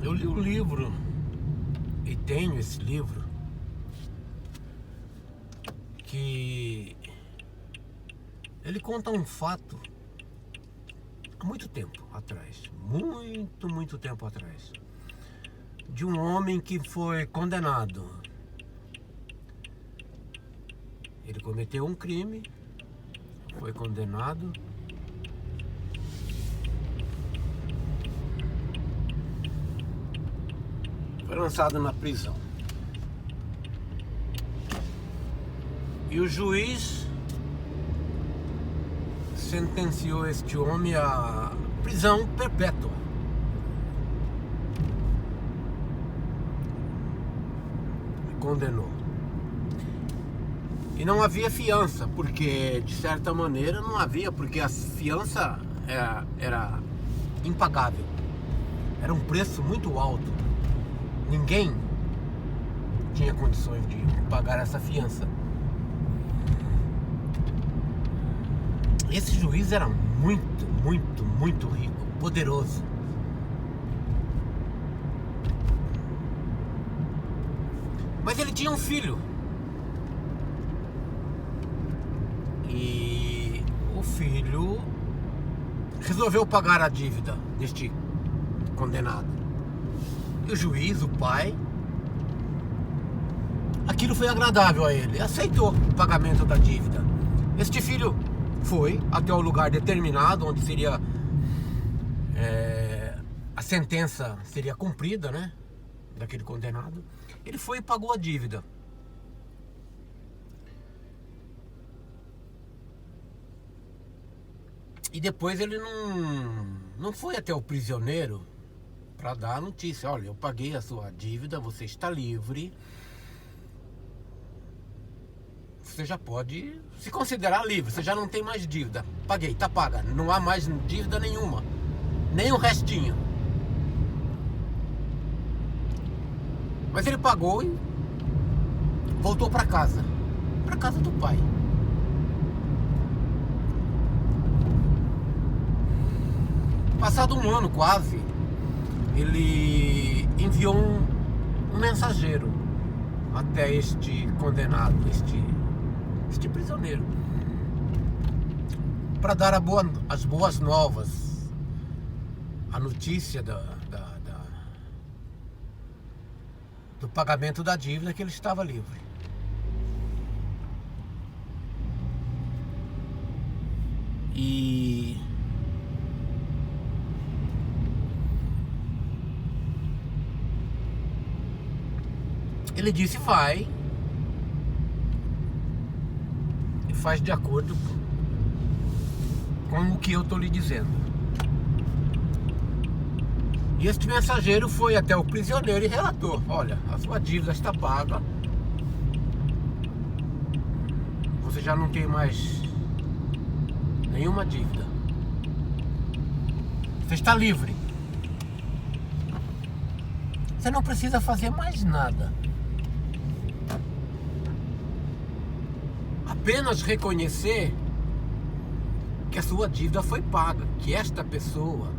Eu li o livro e tenho esse livro que ele conta um fato há muito tempo atrás, muito tempo atrás, de um homem que foi condenado. Ele cometeu um crime, foi condenado, foi lançado na prisão. E o juiz sentenciou este homem a prisão perpétua. Condenou. E não havia fiança, porque de certa maneira não havia, porque a fiança era impagável. Era um preço muito alto. Ninguém tinha condições de pagar essa fiança. Esse juiz era muito rico, poderoso. Mas ele tinha um filho. E o filho resolveu pagar a dívida deste condenado. E o juiz, o pai, aquilo foi agradável a ele, aceitou o pagamento da dívida. Este filho foi até o lugar determinado, onde seria a sentença seria cumprida, né, daquele condenado. Ele foi e pagou a dívida. E depois ele não foi até o prisioneiro para dar a notícia: olha, eu paguei a sua dívida, você está livre, você já pode se considerar livre, você já não tem mais dívida, paguei, tá paga, não há mais dívida nenhuma, nem um restinho. Mas ele pagou e voltou para casa do pai. Passado um ano quase, ele enviou um mensageiro até este condenado, este prisioneiro, para dar as boas novas, a notícia do pagamento da dívida, que ele estava livre. E ele disse: vai e faz de acordo com o que eu estou lhe dizendo. E este mensageiro foi até o prisioneiro e relatou: olha, a sua dívida está paga, você já não tem mais nenhuma dívida, você está livre, você não precisa fazer mais nada, apenas reconhecer que a sua dívida foi paga, que esta pessoa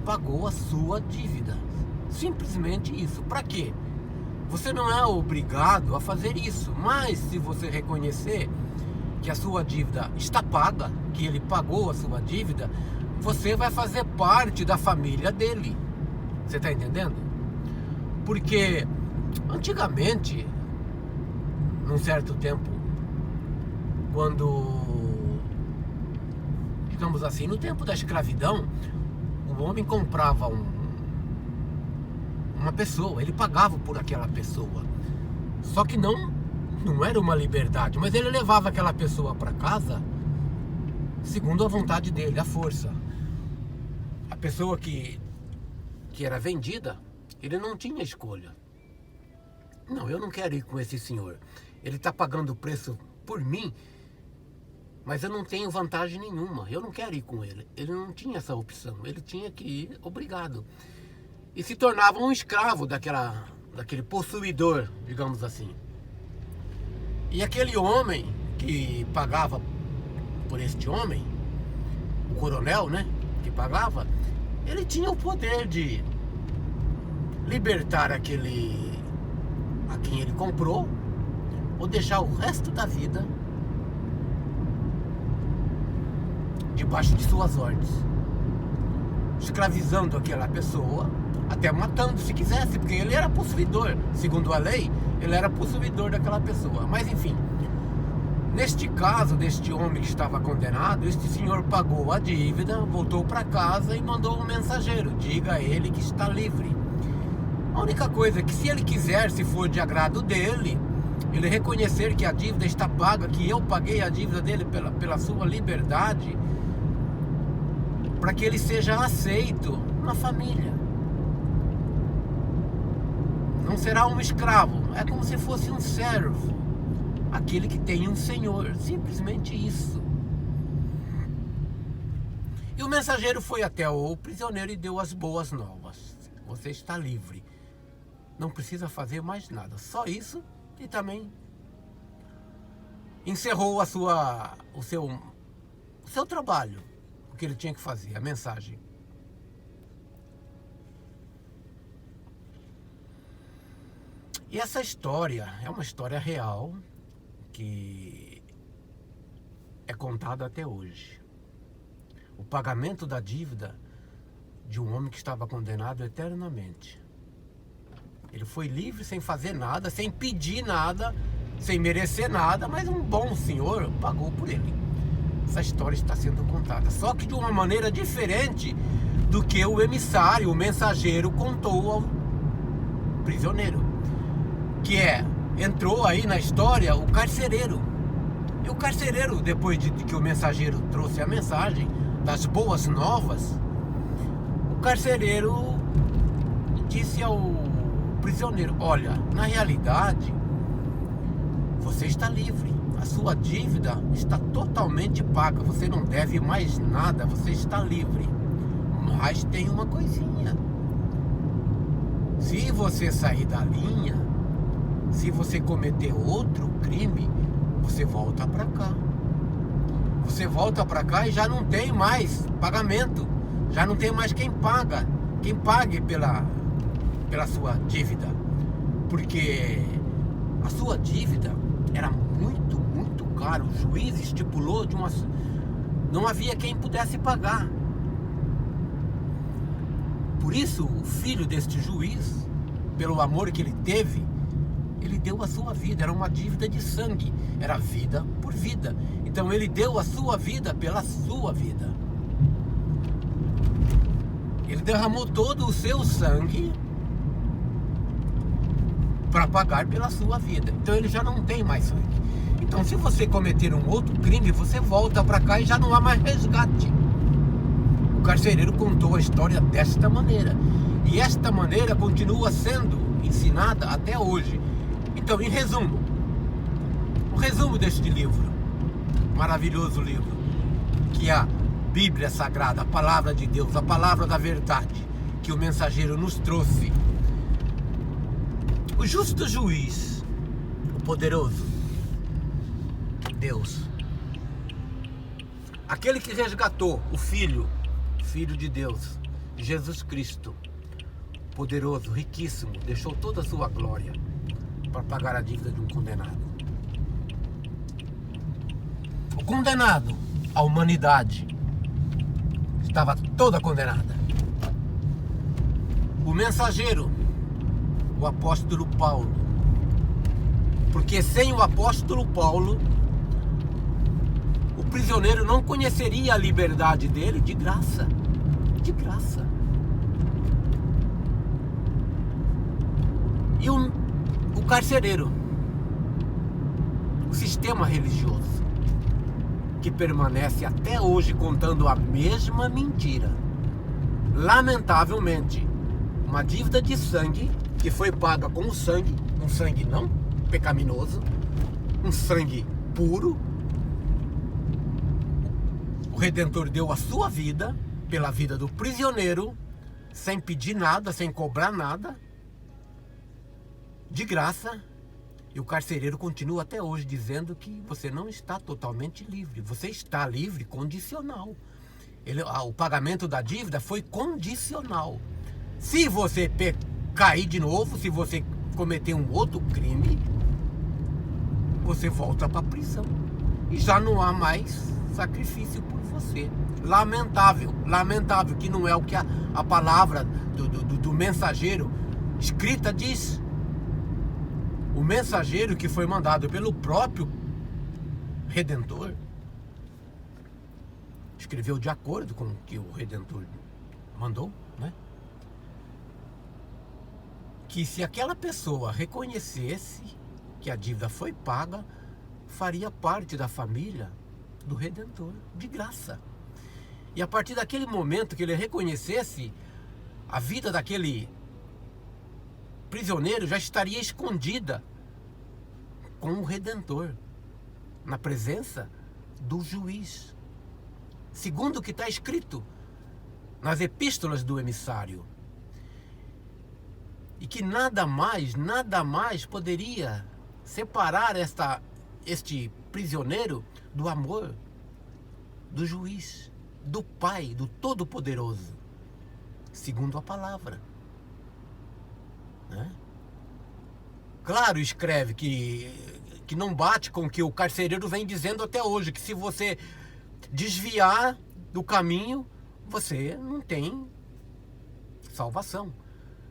pagou a sua dívida. Simplesmente isso. Para quê? Você não é obrigado a fazer isso, mas se você reconhecer que a sua dívida está paga, que ele pagou a sua dívida, você vai fazer parte da família dele. Você está entendendo? Porque antigamente, num certo tempo, quando, digamos assim, no tempo da escravidão, o homem comprava uma pessoa, ele pagava por aquela pessoa. Só que não era uma liberdade, mas ele levava aquela pessoa para casa segundo a vontade dele, a força. A pessoa que era vendida, ele não tinha escolha. Não, eu não quero ir com esse senhor. Ele está pagando o preço por mim, mas eu não tenho vantagem nenhuma, eu não quero ir com ele. Ele não tinha essa opção, ele tinha que ir obrigado. E se tornava um escravo daquele possuidor, digamos assim. E aquele homem que pagava por este homem, o coronel, né, que pagava, ele tinha o poder de libertar a quem ele comprou, ou deixar o resto da vida debaixo de suas ordens, escravizando aquela pessoa, até matando se quisesse, porque ele era possuidor, segundo a lei, ele era possuidor daquela pessoa. Mas enfim, neste caso deste homem que estava condenado, este senhor pagou a dívida, voltou para casa e mandou um mensageiro: diga a ele que está livre. A única coisa é que, se ele quiser, se for de agrado dele, ele reconhecer que a dívida está paga, que eu paguei a dívida dele pela sua liberdade, para que ele seja aceito na família. Não será um escravo, é como se fosse um servo, aquele que tem um senhor, simplesmente isso. E o mensageiro foi até o prisioneiro e deu as boas novas: você está livre, não precisa fazer mais nada, só isso. E também encerrou o seu trabalho, o que ele tinha que fazer, a mensagem. E essa história é uma história real que é contada até hoje. O pagamento da dívida de um homem que estava condenado eternamente. Ele foi livre sem fazer nada, sem pedir nada, sem merecer nada, mas um bom senhor pagou por ele. Essa história está sendo contada, só que de uma maneira diferente do que o emissário, o mensageiro, contou ao prisioneiro. Que entrou aí na história o carcereiro. E o carcereiro, depois de que o mensageiro trouxe a mensagem das boas novas, o carcereiro disse ao prisioneiro: olha, na realidade você está livre, a sua dívida está totalmente paga, você não deve mais nada, você está livre. Mas tem uma coisinha: se você sair da linha, se você cometer outro crime, você volta para cá. Você volta para cá e já não tem mais pagamento, já não tem mais quem pague pela sua dívida, porque a sua dívida era muito, muito cara. O juiz estipulou não havia quem pudesse pagar. Por isso, o filho deste juiz, pelo amor que ele teve, ele deu a sua vida. Era uma dívida de sangue, era vida por vida. Então ele deu a sua vida pela sua vida. Ele derramou todo o seu sangue para pagar pela sua vida. Então ele já não tem mais sangue. Então, se você cometer um outro crime, você volta para cá e já não há mais resgate. O carcereiro contou a história desta maneira, e esta maneira continua sendo ensinada até hoje. Então, em resumo, o resumo deste livro, maravilhoso livro, que é a Bíblia Sagrada, a Palavra de Deus, a Palavra da Verdade, que o mensageiro nos trouxe. O justo juiz, o poderoso Deus, aquele que resgatou o Filho de Deus, Jesus Cristo, poderoso, riquíssimo, deixou toda a sua glória para pagar a dívida de um condenado. O condenado, a humanidade, estava toda condenada. O mensageiro, o apóstolo Paulo, porque sem o apóstolo Paulo, o prisioneiro não conheceria a liberdade dele de graça. De graça. E o carcereiro, o sistema religioso, que permanece até hoje contando a mesma mentira. Lamentavelmente, uma dívida de sangue que foi paga com o sangue, um sangue não pecaminoso, um sangue puro. O Redentor deu a sua vida pela vida do prisioneiro, sem pedir nada, sem cobrar nada, de graça. E o carcereiro continua até hoje dizendo que você não está totalmente livre. Você está livre condicional. O pagamento da dívida foi condicional. Se você cair de novo, se você cometer um outro crime, você volta para a prisão. E já não há mais sacrifício por você. Lamentável, lamentável, que não é o que a palavra do mensageiro escrita diz. O mensageiro que foi mandado pelo próprio Redentor escreveu de acordo com o que o Redentor mandou, né? Que se aquela pessoa reconhecesse que a dívida foi paga, faria parte da família do Redentor, de graça. E a partir daquele momento que ele reconhecesse, a vida daquele prisioneiro já estaria escondida com o Redentor, na presença do juiz. Segundo o que está escrito nas epístolas do emissário. E que nada mais poderia separar este prisioneiro do amor do juiz, do Pai, do Todo-Poderoso, segundo a palavra, né? Claro, escreve que não bate com o que o carcereiro vem dizendo até hoje, que se você desviar do caminho, você não tem salvação.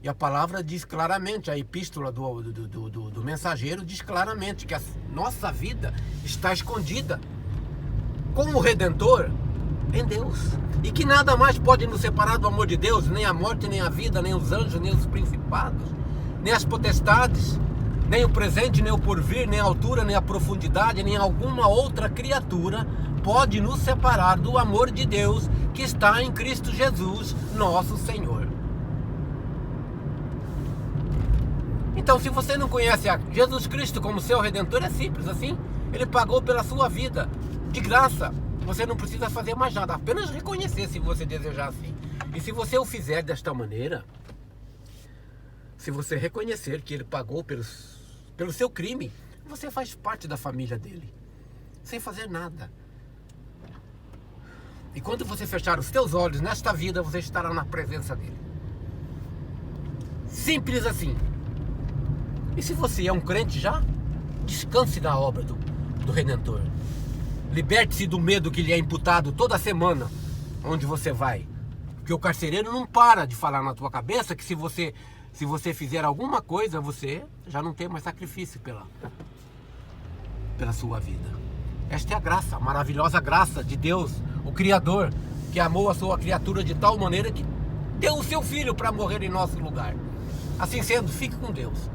E a palavra diz claramente, a epístola do mensageiro diz claramente que a nossa vida está escondida com o Redentor em Deus. E que nada mais pode nos separar do amor de Deus, nem a morte, nem a vida, nem os anjos, nem os principados, nem as potestades, nem o presente, nem o porvir, nem a altura, nem a profundidade, nem alguma outra criatura pode nos separar do amor de Deus que está em Cristo Jesus, nosso Senhor. Então, se você não conhece a Jesus Cristo como seu Redentor, é simples assim. Ele pagou pela sua vida, de graça. Você não precisa fazer mais nada, apenas reconhecer, se você desejar assim. E se você o fizer desta maneira, se você reconhecer que ele pagou pelo seu crime, você faz parte da família dele, sem fazer nada. E quando você fechar os seus olhos nesta vida, você estará na presença dele. Simples assim. E se você é um crente já, descanse da obra do Redentor. Liberte-se do medo que lhe é imputado toda semana, onde você vai. Porque o carcereiro não para de falar na tua cabeça que se você fizer alguma coisa, você já não tem mais sacrifício pela sua vida. Esta é a graça, a maravilhosa graça de Deus, o Criador, que amou a sua criatura de tal maneira que deu o seu Filho para morrer em nosso lugar. Assim sendo, fique com Deus.